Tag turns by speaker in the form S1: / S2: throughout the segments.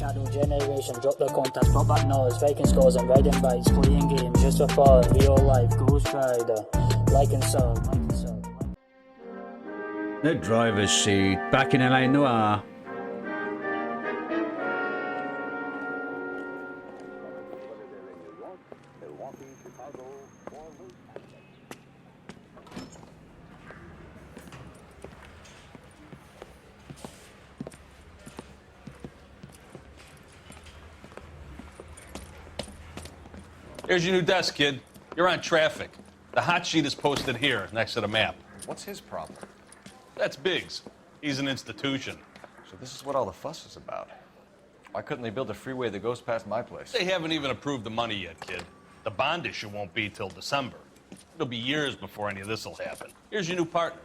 S1: shadow generation, drop the contacts, pop back nose, faking scores and riding bikes, playing games just for fun, real life, Ghost Rider, like and sub, like and sub.
S2: The driver's seat, back in L.A Noire.
S3: Here's your new desk, kid. You're on traffic. The hot sheet is posted here, next to the map.
S4: What's his problem?
S3: That's Biggs. He's an institution.
S4: So this is what all the fuss is about. Why couldn't they build a freeway that goes past my place?
S3: They haven't even approved the money yet, kid. The bond issue won't be till December. It'll be years before any of this will happen. Here's your new partner,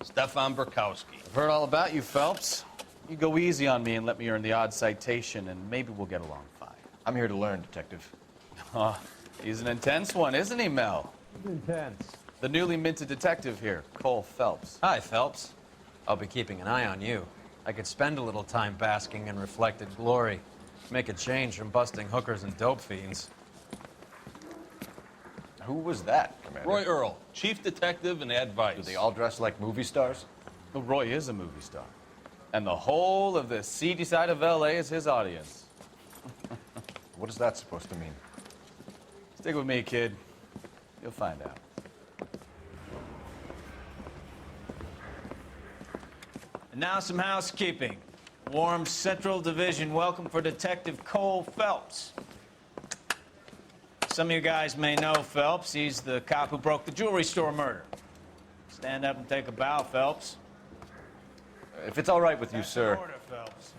S3: Stefan Burkowski.
S5: I've heard all about you, Phelps. You go easy on me and let me earn the odd citation, and maybe we'll get along fine.
S4: I'm here to learn, Detective.
S5: Oh, he's an intense one, isn't he, Mel?
S6: Intense.
S5: The newly minted detective here, Cole Phelps.
S7: Hi, Phelps. I'll be keeping an eye on you. I could spend a little time basking in reflected glory. Make a change from busting hookers and dope fiends.
S4: Who was that, Commander?
S3: Roy Earl, chief detective and advice.
S4: Do they all dress like movie stars?
S5: Well, Roy is a movie star. And the whole of the seedy side of L.A. is his audience.
S4: What is that supposed to mean?
S5: Stick with me, kid. You'll find out. And now some housekeeping. Warm Central Division welcome for Detective Cole Phelps. Some of you guys may know Phelps. He's the cop who broke the jewelry store murder. Stand up and take a bow, Phelps.
S4: If it's all right with you,
S5: That's
S4: sir.
S5: an order, Phelps.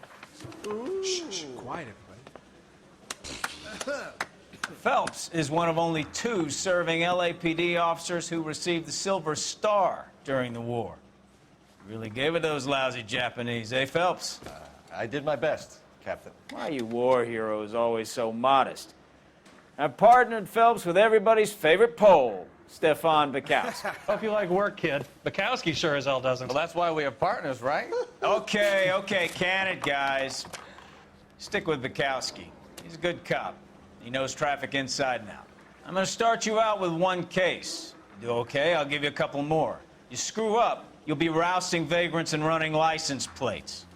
S6: Shh, quiet, everybody.
S5: Phelps is one of only 2 serving LAPD officers who received the Silver Star during the war. Really gave it those lousy Japanese, eh, Phelps?
S4: I did my best, Captain.
S5: Why are you war heroes always so modest? I've partnered Phelps with everybody's favorite Pole, Stefan Burkowski.
S8: Hope you like work, kid. Bukowski sure as hell doesn't.
S5: Well, that's why we have partners, right? Okay, can it, guys. Stick with Bukowski. He's a good cop. He knows traffic inside and out. I'm gonna start you out with 1 case. You do okay, I'll give you a couple more. You screw up, you'll be rousting vagrants and running license plates.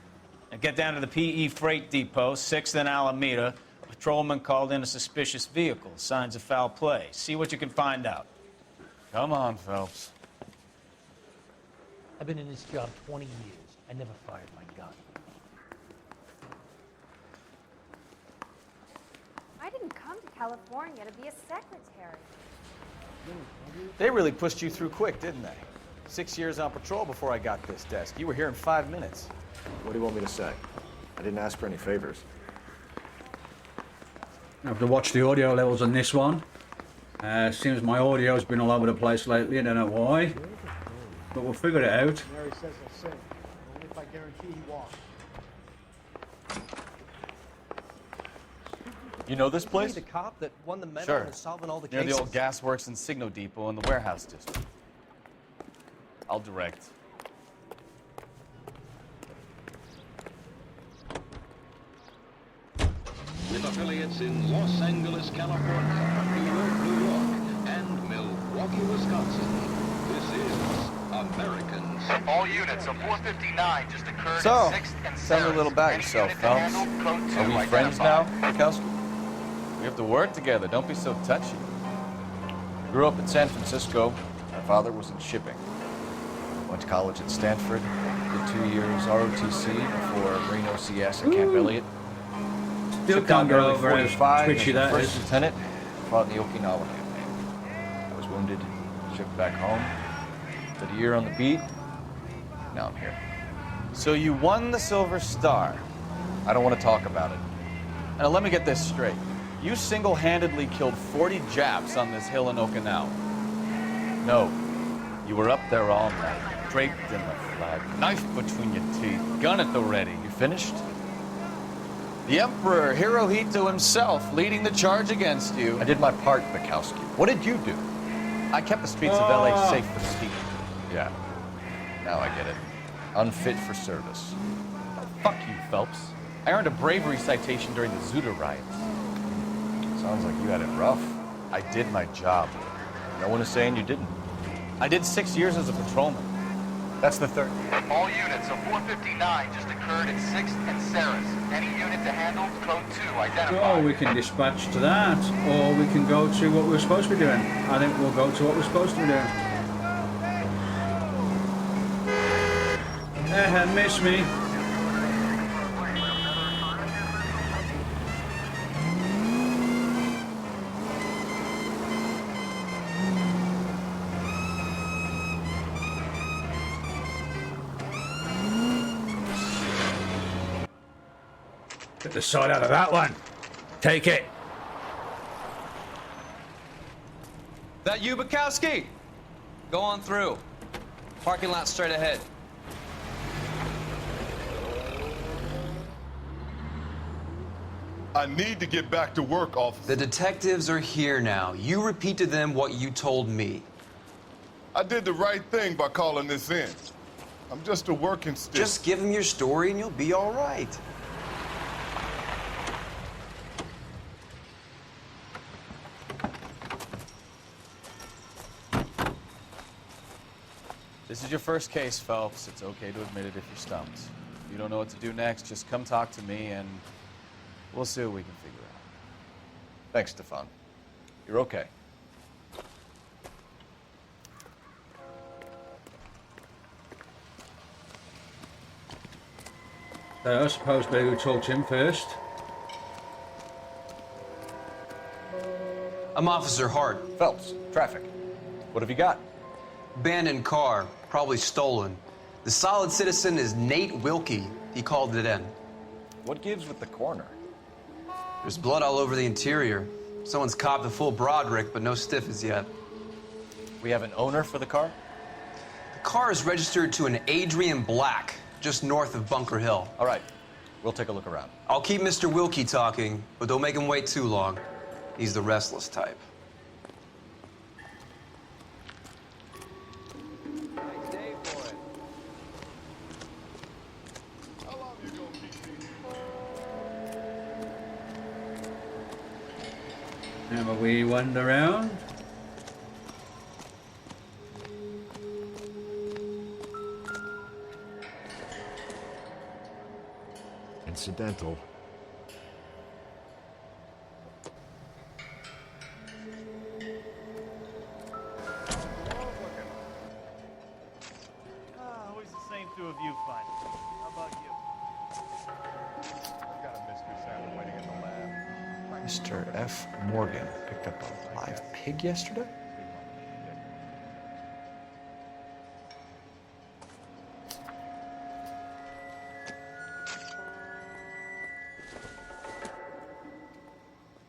S5: Now get down to the PE Freight Depot, 6th and Alameda. A patrolman called in a suspicious vehicle, signs of foul play. See what you can find out. Come on, Phelps.
S8: I've been in this job 20 years. I never fired my gun.
S9: I didn't come to California to be a secretary.
S5: They really pushed you through quick, didn't they? 6 years on patrol before I got this desk. You were here in 5 minutes.
S4: What do you want me to say? I didn't ask for any favors.
S2: I have to watch the audio levels on this one. Seems my audio's been all over the place lately, I don't know why. But we'll figure it out.
S6: Mary says he'll sing. Only if I guarantee he won't.
S4: You know this place?
S7: The cop that won the medal
S5: Sure.
S7: and is solving all the
S5: Near
S7: cases.
S5: the old gas works and Signo Depot in the warehouse district. I'll direct.
S10: With affiliates in Los Angeles, California, New York, and Milwaukee, Wisconsin. This is Americans.
S11: All units, a 459 just occurred
S5: So,
S11: in 6th and 7th.
S5: tell me a little about
S11: Any
S5: yourself,
S11: unit
S5: Phelps.
S11: handled, code 2
S5: Are we friends now,
S11: identified.
S5: Bukowski? We have to work together. Don't be so touchy.
S4: Grew up in San Francisco. My father was in shipping. Went to college at Stanford. Did 2 years ROTC before Reno CS at Camp Elliott.
S2: Still can't get over how
S4: 45
S2: twitchy
S4: as a
S2: that
S4: first
S2: is.
S4: lieutenant. Fought in the Okinawa campaign. I was wounded, shipped back home. Did a year on the beat. Now I'm here.
S5: So you won the Silver Star.
S4: I don't want to talk about it.
S5: Now let me get this straight. You single-handedly killed 40 Japs on this hill in Okinawa.
S4: No.
S5: You were up there all night, draped in the flag, knife between your teeth, gun at the ready.
S4: You finished?
S5: The Emperor Hirohito himself leading the charge against you.
S4: I did my part, Bukowski. What did you do?
S5: I kept the streets of LA safe for speed.
S4: Yeah. Now I get it. Unfit for service.
S5: Fuck you, Phelps.
S4: I earned a bravery citation during the Zuda riots. Sounds like you had it rough. I did my job. No one is saying you didn't. I did 6 years as a patrolman. That's the third.
S11: All units, a 459 just occurred at 6th and Saris. Any unit to handle, code 2, identify.
S2: So we can dispatch to that, or we can go to what we're supposed to be doing. I think we'll go to what we're supposed to be doing. Miss me. Get the side out of that one. Take it.
S7: That you, Bukowski? Go on through. Parking lot straight ahead.
S12: I need to get back to work, officer.
S13: The detectives are here now. You repeat to them what you told me.
S12: I did the right thing by calling this in. I'm just a working stick.
S13: Just give them your story and you'll be all right.
S4: This is your first case, Phelps. It's okay to admit it if you're stumped. If you don't know what to do next, just come talk to me and we'll see what we can figure out. Thanks, Stefan. You're okay.
S2: I suppose maybe we'll talk to him first.
S13: I'm Officer Hart.
S4: Phelps, traffic. What have you got?
S13: Abandoned car, probably stolen. The solid citizen is Nate Wilkie. He called it in.
S4: What gives with the coroner?
S13: There's blood all over the interior. Someone's copped a full Broderick, but no stiff as yet.
S4: We have an owner for the car?
S13: The car is registered to an Adrian Black, just north of Bunker Hill.
S4: All right, we'll take a look around.
S13: I'll keep Mr. Wilkie talking, but don't make him wait too long. He's the restless type.
S2: Have a wee wander around.
S6: Incidental.
S5: Always the same two of you find. How about you?
S12: I got a mystery sample waiting in the lab.
S4: Mr. F. Morgan picked up a live pig yesterday?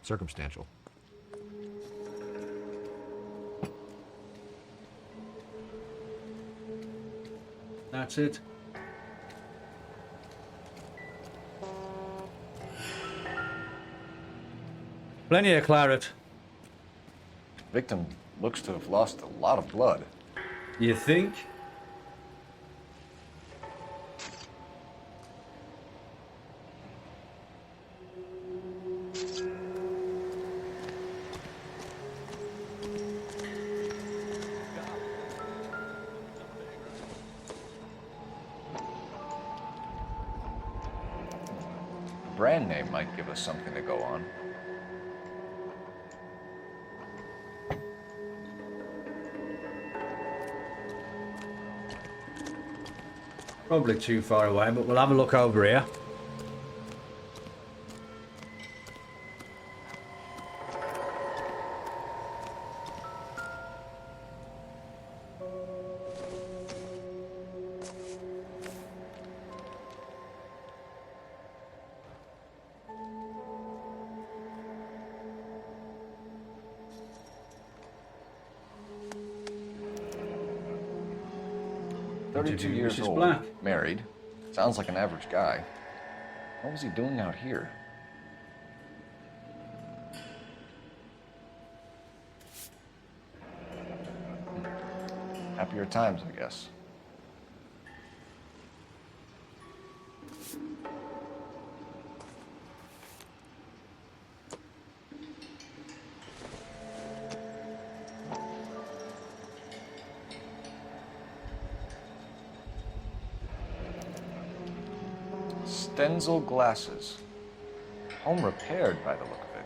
S6: Circumstantial.
S2: That's it. Plenty of claret.
S4: Victim looks to have lost a lot of blood.
S2: You think?
S4: Brand name might give us something to go on.
S2: Probably too far away, but we'll have a look over here.
S4: Thirty-two years
S2: Mrs.
S4: old,
S2: Black.
S4: married. Sounds like an average guy. What was he doing out here? Happier times, I guess. Stenzel glasses. Home repaired by the look of it.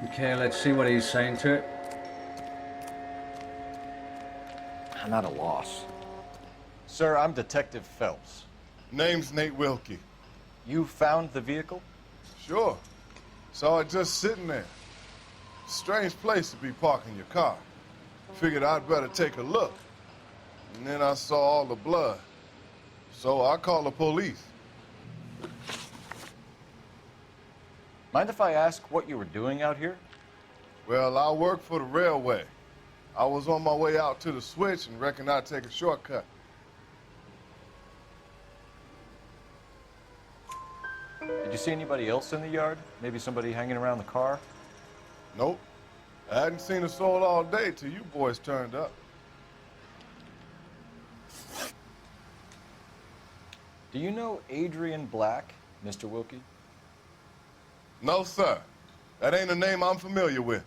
S2: Okay, let's see what he's saying to it.
S4: I'm at a loss. Sir, I'm Detective Phelps.
S12: Name's Nate Wilkie.
S4: You found the vehicle?
S12: Sure. Saw it just sitting there. Strange place to be parking your car. Figured I'd better take a look. And then I saw all the blood. So I called the police.
S4: Mind if I ask what you were doing out here?
S12: Well, I work for the railway. I was on my way out to the switch and reckoned I'd take a shortcut.
S4: Did you see anybody else in the yard? Maybe somebody hanging around the car?
S12: Nope. I hadn't seen a soul all day till you boys turned up.
S4: Do you know Adrian Black, Mr. Wilkie?
S12: No, sir. That ain't a name I'm familiar with.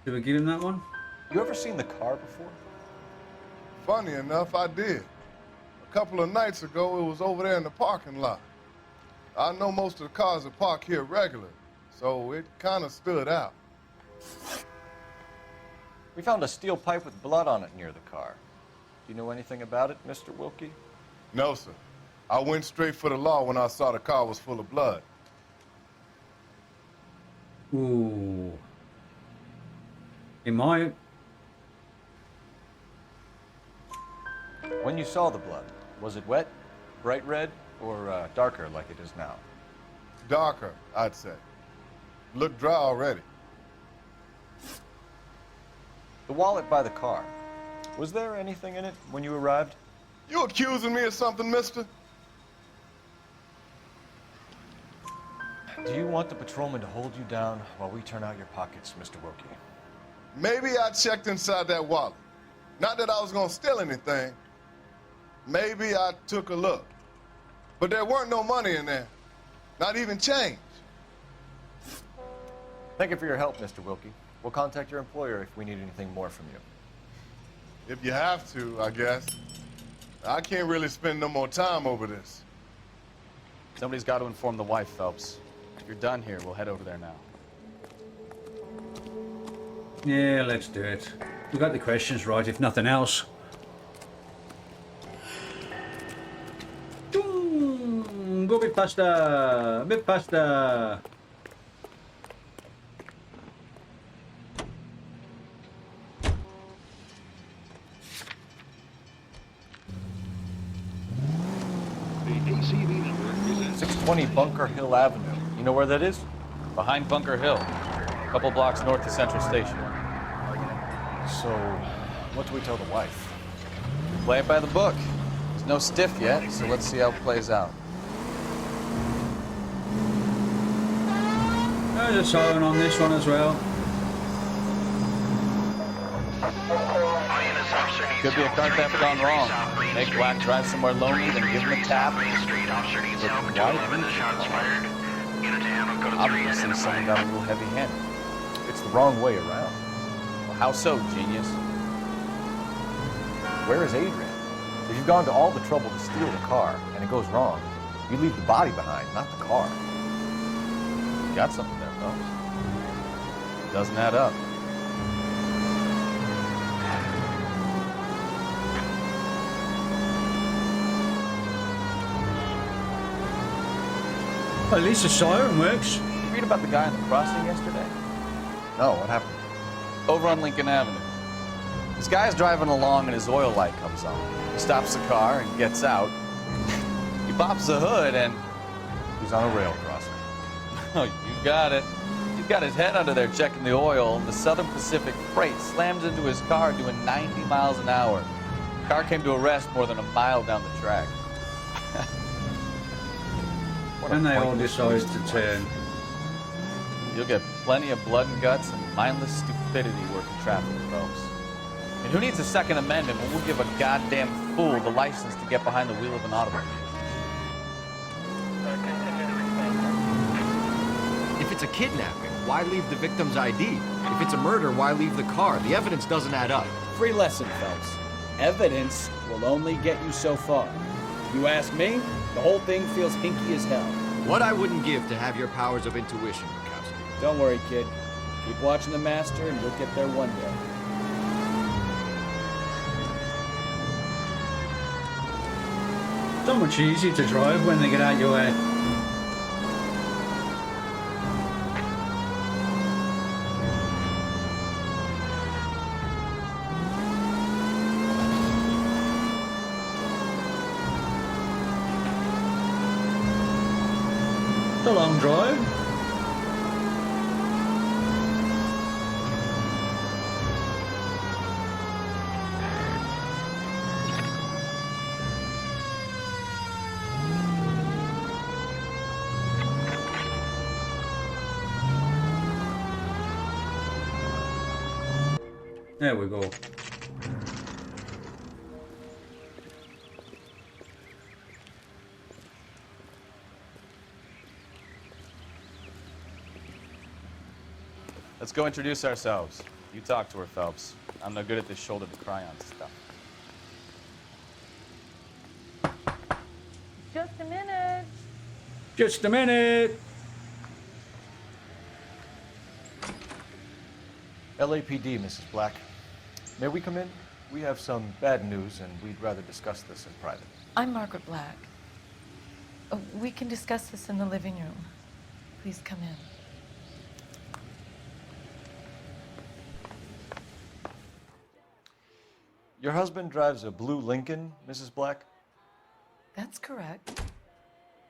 S2: Did we give him that one?
S4: You ever seen the car before?
S12: Funny enough, I did. A couple of nights ago, it was over there in the parking lot. I know most of the cars are parked here regular, so it kind of stood out.
S4: We found a steel pipe with blood on it near the car. Do you know anything about it, Mr. Wilkie?
S12: No, sir. I went straight for the law when I saw the car was full of blood.
S2: Ooh. He might.
S4: When you saw the blood, was it wet, bright red, or darker like it is now?
S12: Darker, I'd say. Looked dry already.
S4: The wallet by the car. Was there anything in it when you arrived?
S12: You accusing me of something, mister?
S4: Do you want the patrolman to hold you down while we turn out your pockets, Mr. Wilkie?
S12: Maybe I checked inside that wallet. Not that I was gonna steal anything. Maybe I took a look. But there weren't no money in there. Not even change.
S4: Thank you for your help, Mr. Wilkie. We'll contact your employer if we need anything more from you.
S12: If you have to, I guess. I can't really spend no more time over this.
S14: Somebody's got to inform the wife, Phelps. If you're done here, we'll head over there now.
S2: Yeah, let's do it. We got the questions right, if nothing else. Go a bit faster, a bit faster.
S10: The ACV network presents
S4: 620 Bunker Hill Avenue. You know where that is?
S14: Behind Bunker Hill, a couple blocks north of Central Station.
S4: So, what do we tell the wife?
S14: Play it by the book. There's no stiff yet, so let's see how it plays out.
S2: There's a siren on this one as well.
S14: Could be a car theft gone wrong. Make Black drive somewhere lonely, then give him a tap. But why obviously someone got a little heavy-handed.
S4: It's the wrong way around.
S14: Well, how so, genius?
S4: Where is Adrian? If you've gone to all the trouble to steal the car and it goes wrong, you leave the body behind, not the car.
S14: You got something there, Phelps. It doesn't add up.
S2: Well, at least the siren works.
S14: Did you read about the guy on the crossing yesterday?
S4: No, what happened?
S14: Over on Lincoln Avenue. This guy's driving along and his oil light comes on. He stops the car and gets out. He pops the hood and...
S4: He's on a rail crossing.
S14: Oh, you got it. He's got his head under there checking the oil, and the Southern Pacific Freight slams into his car doing 90 miles an hour. The car came to a rest more than a mile down the track.
S2: And they all decide to turn.
S14: You'll get plenty of blood and guts and mindless stupidity working traffic, Phelps. And who needs a Second Amendment when we'll give a goddamn fool the license to get behind the wheel of an automobile?
S6: If it's a kidnapping, why leave the victim's ID? If it's a murder, why leave the car? The evidence doesn't add up.
S15: Free lesson, Phelps. Evidence will only get you so far. If you ask me, the whole thing feels hinky as hell.
S6: What I wouldn't give to have your powers of intuition, Bukowski.
S15: Don't worry, kid. Keep watching the master and you'll get there one day.
S2: So much easier to drive when they get out your way. It's a long drive. There we go.
S14: Let's go introduce ourselves. You talk to her, Phelps. I'm no good at this shoulder to cry on stuff.
S9: Just a minute.
S2: Just a minute.
S4: LAPD, Mrs. Black. May we come in? We have some bad news, and we'd rather discuss this in private.
S16: I'm Margaret Black. We can discuss this in the living room. Please come in.
S4: Your husband drives a blue Lincoln, Mrs. Black?
S16: That's correct.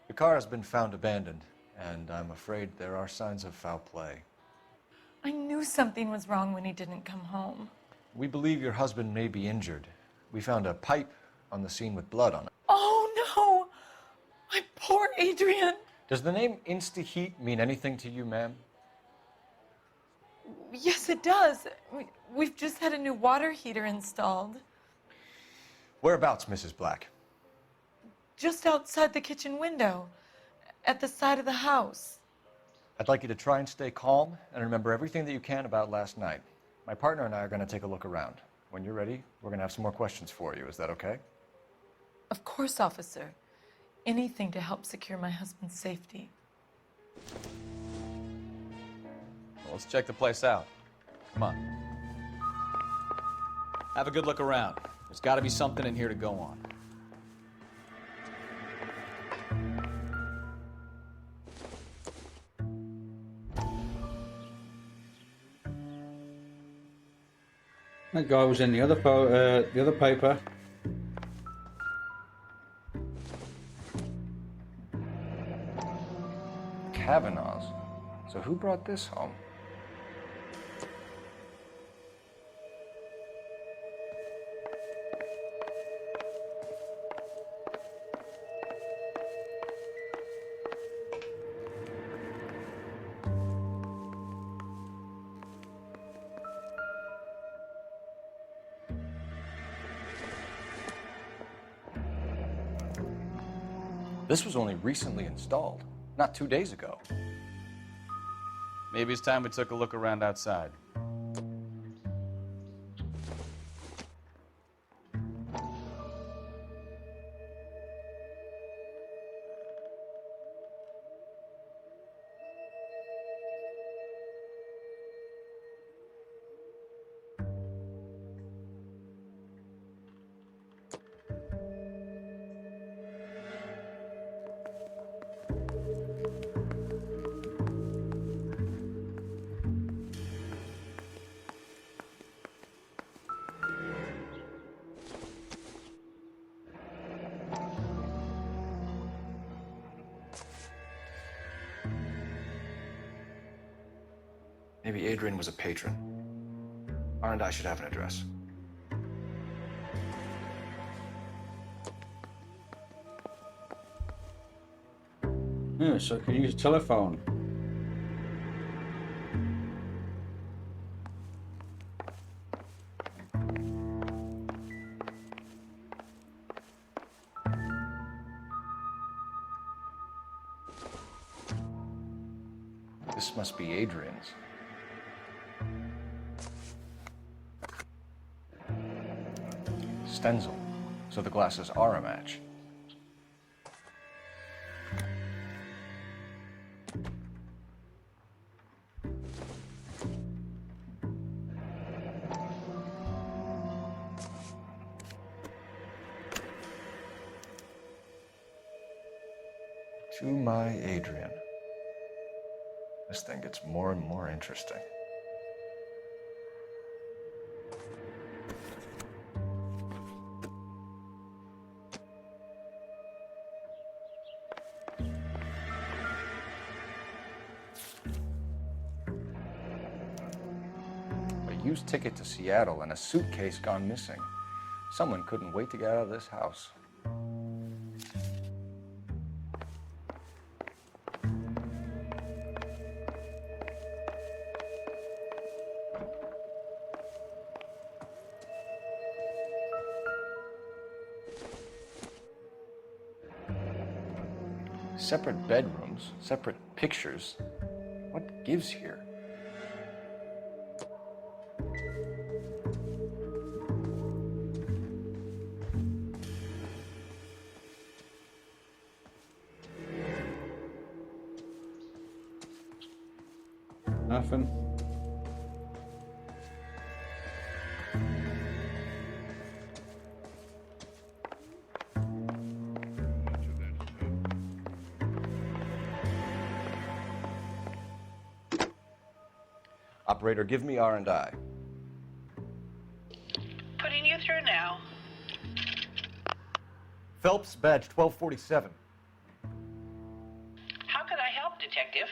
S4: The car has been found abandoned, and I'm afraid there are signs of foul play.
S16: I knew something was wrong when he didn't come home.
S4: We believe your husband may be injured. We found a pipe on the scene with blood on it.
S16: Oh, no! My poor Adrian!
S4: Does the name Insta-Heat mean anything to you, ma'am?
S16: Yes, it does. We've just had a new water heater installed.
S4: Whereabouts, Mrs. Black?
S16: Just outside the kitchen window, at the side of the house.
S4: I'd like you to try and stay calm and remember everything that you can about last night. My partner and I are going to take a look around. When you're ready, we're going to have some more questions for you. Is that okay?
S16: Of course, officer. Anything to help secure my husband's safety.
S14: Well, let's check the place out. Come on.
S15: Have a good look around. There's got to be something in here to go on.
S2: That guy was in the other paper.
S4: Kavanaugh's. So who brought this home? This was only recently installed, not 2 days ago.
S14: Maybe it's time we took a look around outside.
S4: Maybe Adrian was a patron. R&I should have an address.
S2: Yeah, so can you use a telephone?
S6: This must be Adrian's. Stencil, so the glasses are a match. To my Adrian. This thing gets more and more interesting. A used ticket to Seattle and a suitcase gone missing. Someone couldn't wait to get out of this house. Separate bedrooms, separate pictures. What gives here?
S2: Nothing.
S6: Operator, give me R&I.
S17: Putting you through now.
S6: Phelps, badge 1247.
S17: How could I help, Detective?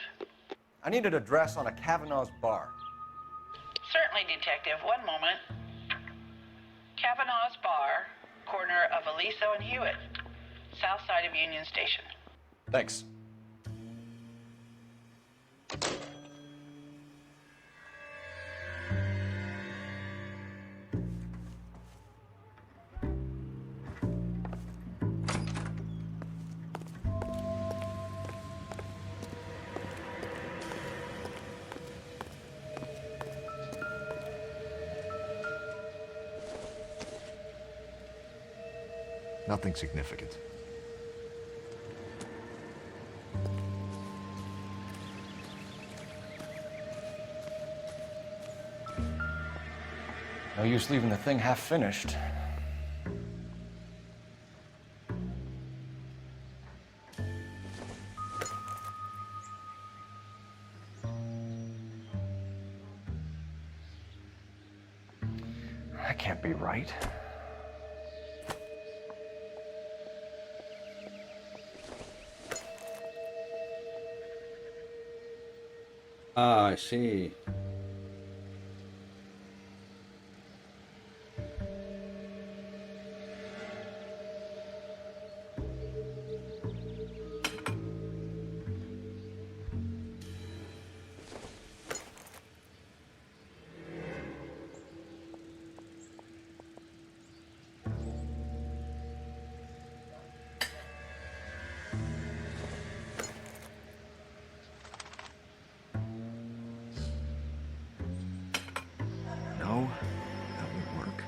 S6: I need an address on a Kavanaugh's bar.
S17: Certainly, Detective. One moment. Kavanaugh's Bar, corner of Aliso and Hewitt, south side of Union Station.
S6: Thanks. Nothing significant. No use leaving the thing half finished. That can't be right.
S2: Ah, I see.
S6: No, that won't work.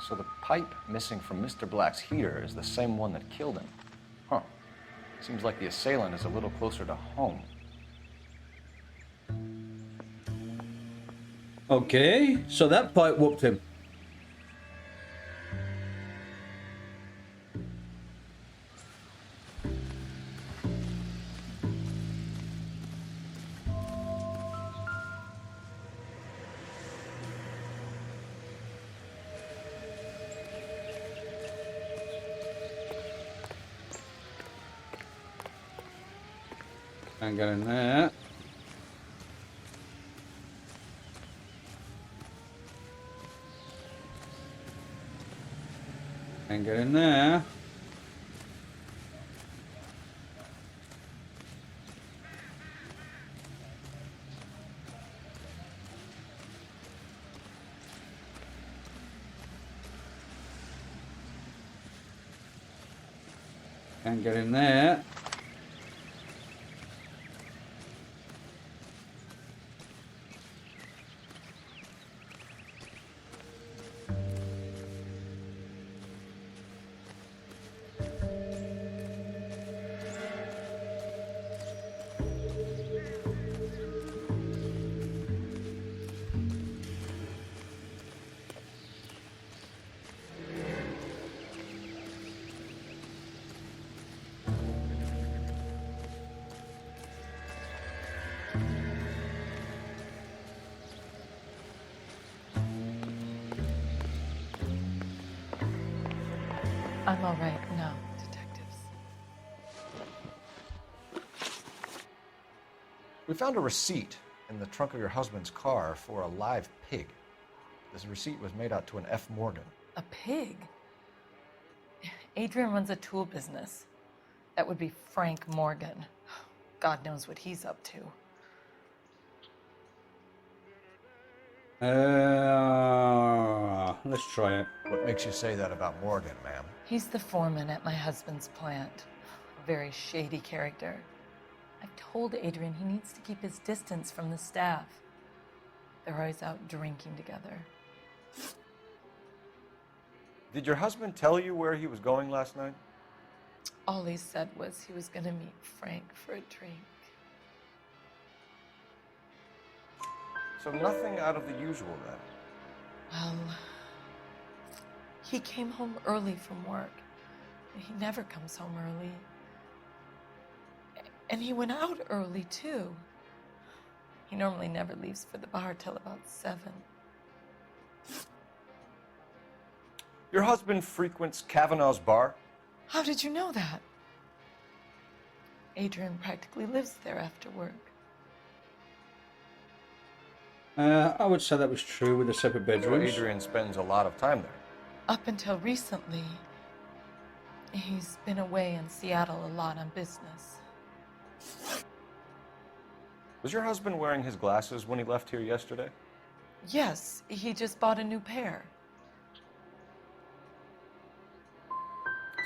S6: So the pipe missing from Mr. Black's heater is the same one that killed him. Huh. Seems like the assailant is a little closer to home.
S2: Okay, so that pipe whooped him. Can't get in there. Can't get in there. Can't get in there.
S16: I'm all right now, detectives.
S6: We found a receipt in the trunk of your husband's car for a live pig. This receipt was made out to an F. Morgan.
S16: A pig? Adrian runs a tool business. That would be Frank Morgan. God knows what he's up to.
S2: Let's try it.
S6: What makes you say that about Morgan, ma'am?
S16: He's the foreman at my husband's plant. A very shady character. I've told Adrian he needs to keep his distance from the staff. They're always out drinking together.
S6: Did your husband tell you where he was going last night?
S16: All he said was he was gonna meet Frank for a drink.
S6: So nothing out of the usual then?
S16: Well, he came home early from work. He never comes home early. And he went out early, too. He normally never leaves for the bar till about 7.
S6: Your husband frequents Kavanaugh's bar?
S16: How did you know that? Adrian practically lives there after work.
S2: I would say that was true with the separate bedrooms.
S6: So Adrian spends a lot of time there.
S16: Up until recently, he's been away in Seattle a lot on business.
S6: Was your husband wearing his glasses when he left here yesterday?
S16: Yes, he just bought a new pair.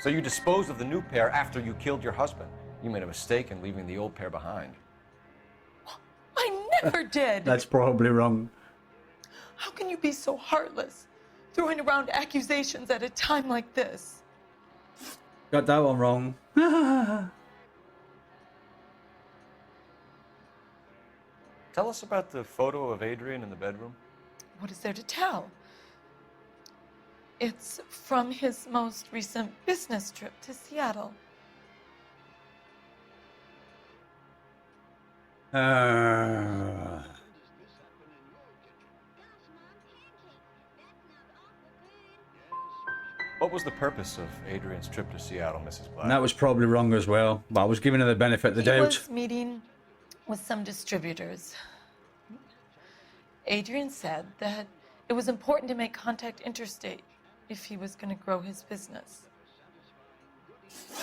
S6: So you disposed of the new pair after you killed your husband. You made a mistake in leaving the old pair behind.
S16: I never did!
S2: That's probably wrong.
S16: How can you be so heartless, throwing around accusations at a time like this?
S2: Got that one wrong.
S6: Tell us about the photo of Adrian in the bedroom.
S16: What is there to tell? It's from his most recent business trip to Seattle.
S6: What was the purpose of Adrian's trip to Seattle, Mrs. Black?
S2: And that was probably wrong as well, but I was giving her the benefit of the doubt.
S16: He was meeting with some distributors. Adrian said that it was important to make contact interstate if he was going to grow his business.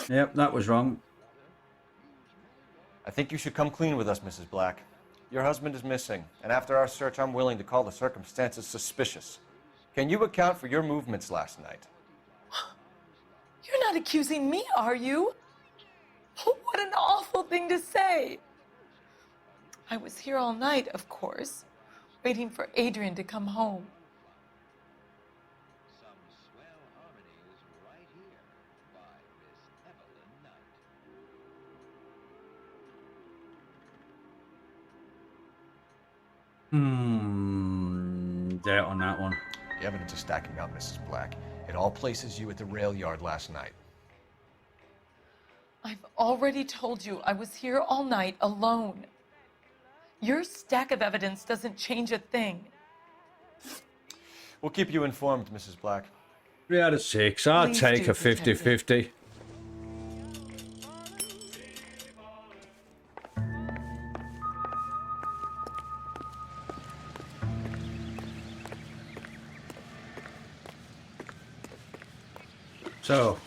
S2: Yep, that was wrong.
S6: I think you should come clean with us, Mrs. Black. Your husband is missing, and after our search, I'm willing to call the circumstances suspicious. Can you account for your movements last night?
S16: You're not accusing me, are you? Oh, what an awful thing to say. I was here all night, of course, waiting for Adrian to come home.
S2: Doubt on that one.
S6: The evidence is stacking up, Mrs. Black. It all places you at the rail yard last night.
S16: I've already told you I was here all night alone. Your stack of evidence doesn't change a thing.
S6: We'll keep you informed, Mrs. Black.
S2: 3 out of 6. I'll
S16: Please
S2: take
S16: do,
S2: a 50-50. So,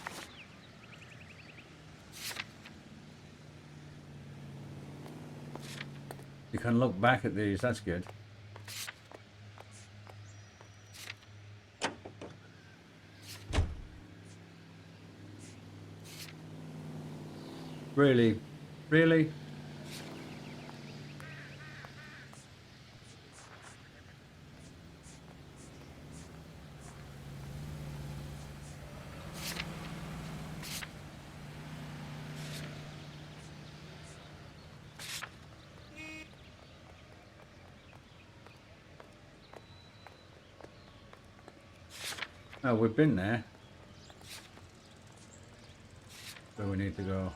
S2: you can look back at these, that's good. Really? Really? Oh, we've been there. Where we need to go.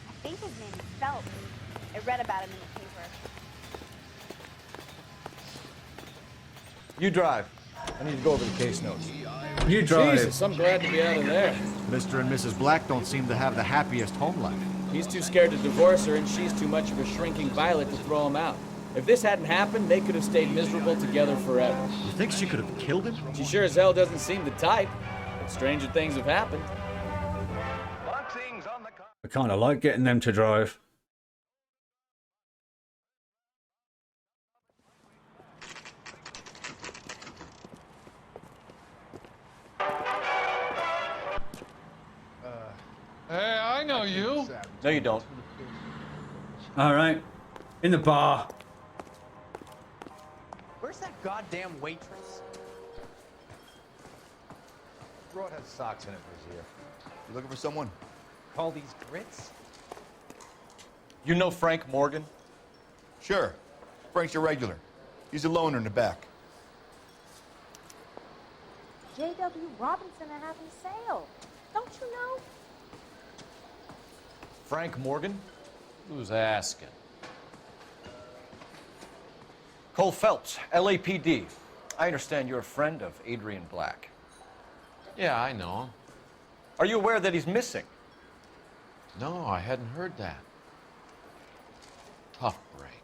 S9: I think his name is Phelps. I read about him in the paper.
S6: You drive. I need to go over the case notes.
S2: You drive.
S15: Jesus, I'm glad to be out of there.
S6: Mr. and Mrs. Black don't seem to have the happiest home life.
S15: He's too scared to divorce her, and she's too much of a shrinking violet to throw him out. If this hadn't happened, they could have stayed miserable together forever.
S6: You think she could have killed him?
S15: She sure as hell doesn't seem the type. But stranger things have happened.
S2: I kind of like getting them to drive.
S18: Hey, I know you.
S6: No, you don't.
S2: All right. In the bar.
S7: Where's that goddamn waitress?
S19: Broad has socks in it for his ear. You looking for someone?
S7: Call these grits?
S6: You know Frank Morgan?
S19: Sure. Frank's your regular. He's a loner in the back.
S9: J.W. Robinson are having a sale. Don't you know?
S6: Frank Morgan?
S14: Who's asking?
S6: Cole Phelps, LAPD. I understand you're a friend of Adrian Black.
S14: Yeah, I know him.
S6: Are you aware that he's missing?
S14: No, I hadn't heard that. Tough break.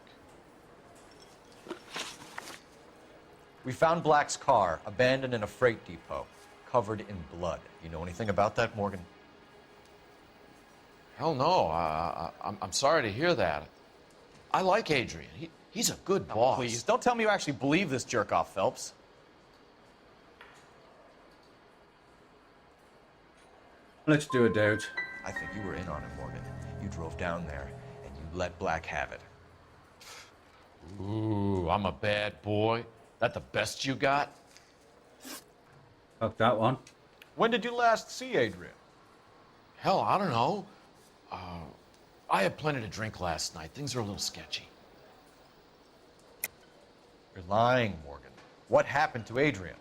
S6: We found Black's car abandoned in a freight depot, covered in blood. You know anything about that, Morgan?
S14: Hell no. I'm sorry to hear that. I like Adrian. He's a good boss.
S4: Please, don't tell me you actually believe this jerk-off, Phelps.
S2: Let's do a doubt.
S6: I think you were in on it, Morgan. You drove down there, and you let Black have it.
S14: Ooh, I'm a bad boy. That the best you got?
S2: Fuck that one.
S6: When did you last see Adrian?
S14: Hell, I don't know. I had plenty to drink last night. Things are a little sketchy.
S6: You're lying, Morgan. What happened to Adrian?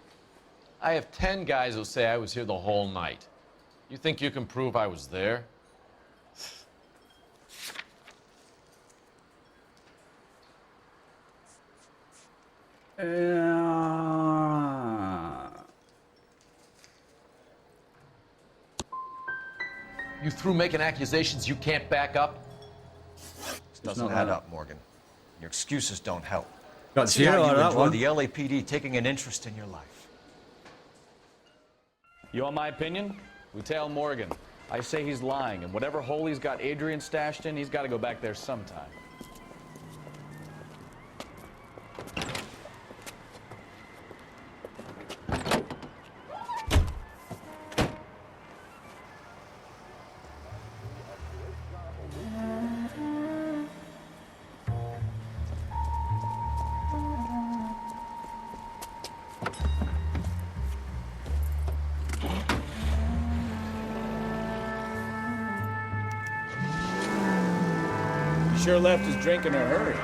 S14: I have 10 guys who say I was here the whole night. You think you can prove I was there? You through making accusations you can't back up?
S6: This doesn't add up, Morgan. Your excuses don't help.
S2: Got
S6: See how
S2: zero
S6: you
S2: on that
S6: enjoy
S2: one.
S6: the LAPD taking an interest in your life.
S5: You want my opinion? We tell Morgan. I say he's lying, and whatever hole he's got Adrian stashed in, he's got to go back there sometime.
S15: Sure left his drink in a hurry.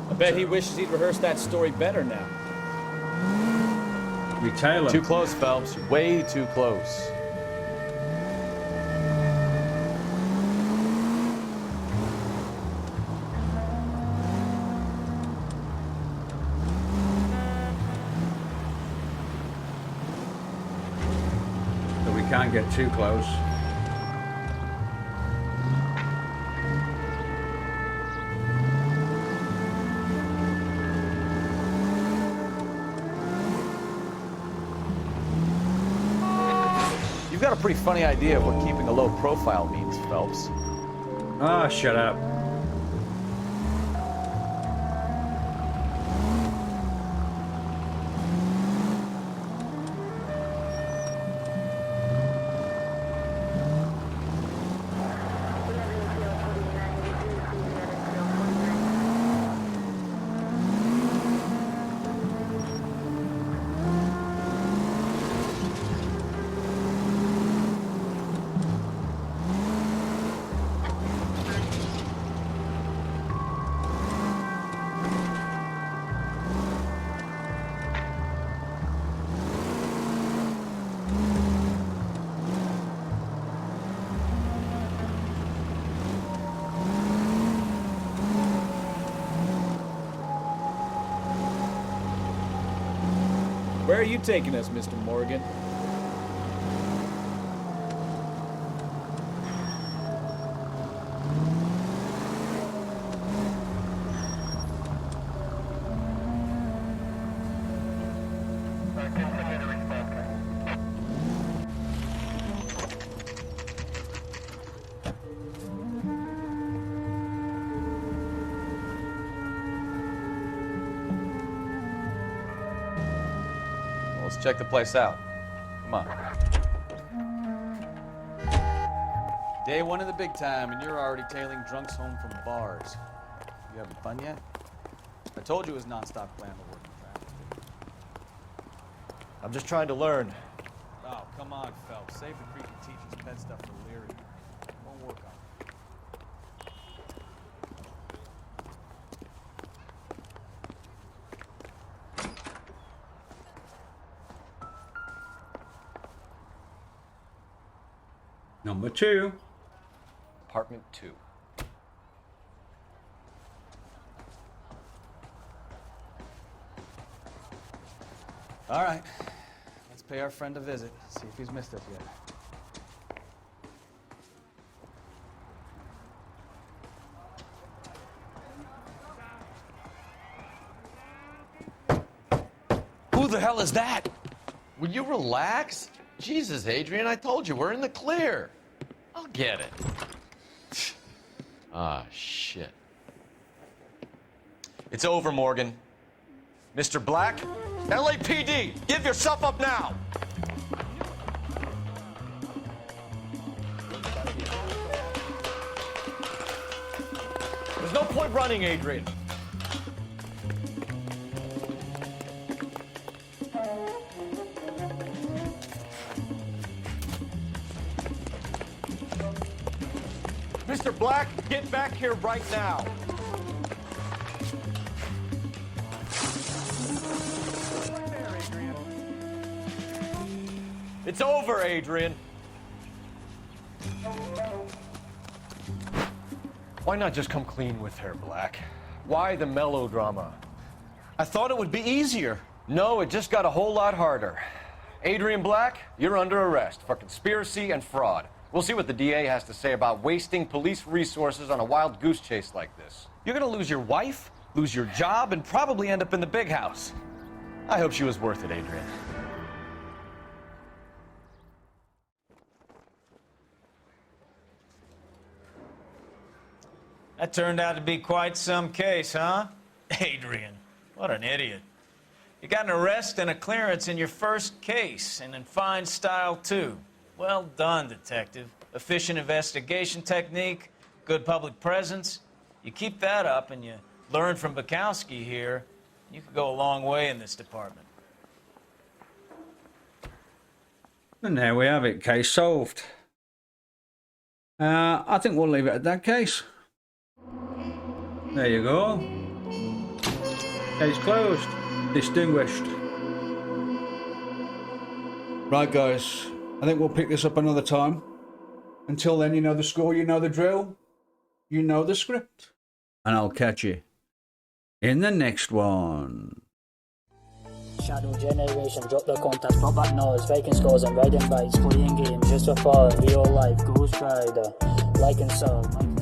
S15: I bet he wishes he'd rehearsed that story better now.
S2: Retail him.
S4: Too close, Phelps. Way too close.
S2: Can't get too close.
S14: You've got a pretty funny idea of what keeping a low profile means, Phelps.
S2: Ah, shut up.
S15: Where are you taking us, Mr. Morgan?
S14: Let's check the place out. Come on. Day one of the big time, and you're already tailing drunks home from bars. You having fun yet? I told you it was non-stop glamour working traffic.
S6: I'm just trying to learn.
S14: Oh, come on, Phelps. Save the creepy teacher's pet stuff for Leary. It won't work on it.
S2: Number 2.
S6: Apartment 2.
S14: All right. Let's pay our friend a visit. See if he's missed us yet.
S13: Who the hell is that? Will you relax? Jesus, Adrian, I told you, we're in the clear. I'll get it. Ah, shit.
S6: It's over, Morgan. Mr. Black, LAPD, give yourself up now! There's no point running, Adrian. Mr. Black, get back here right now. It's over, Adrian. Why not just come clean with her, Black? Why the melodrama? I thought it would be easier. No, it just got a whole lot harder. Adrian Black, you're under arrest for conspiracy and fraud. We'll see what the DA has to say about wasting police resources on a wild goose chase like this.
S14: You're gonna lose your wife, lose your job, and probably end up in the big house.
S6: I hope she was worth it, Adrian.
S5: That turned out to be quite some case, huh? Adrian, what an idiot. You got an arrest and a clearance in your first case, and in fine style, too. Well done, detective. Efficient investigation technique, good public presence. You keep that up and you learn from Bukowski here, you could go a long way in this department.
S2: And there we have it, case solved. I think we'll leave it at that case. There you go. Case closed. Distinguished. Right, guys. I think we'll pick this up another time. Until then, you know the score, you know the drill, you know the script. And I'll catch you in the next one.
S1: Shadow generation, drop the contacts, pop back noise, faking scores and riding bikes, playing games just for fun, real life, Ghost Rider, like and sub.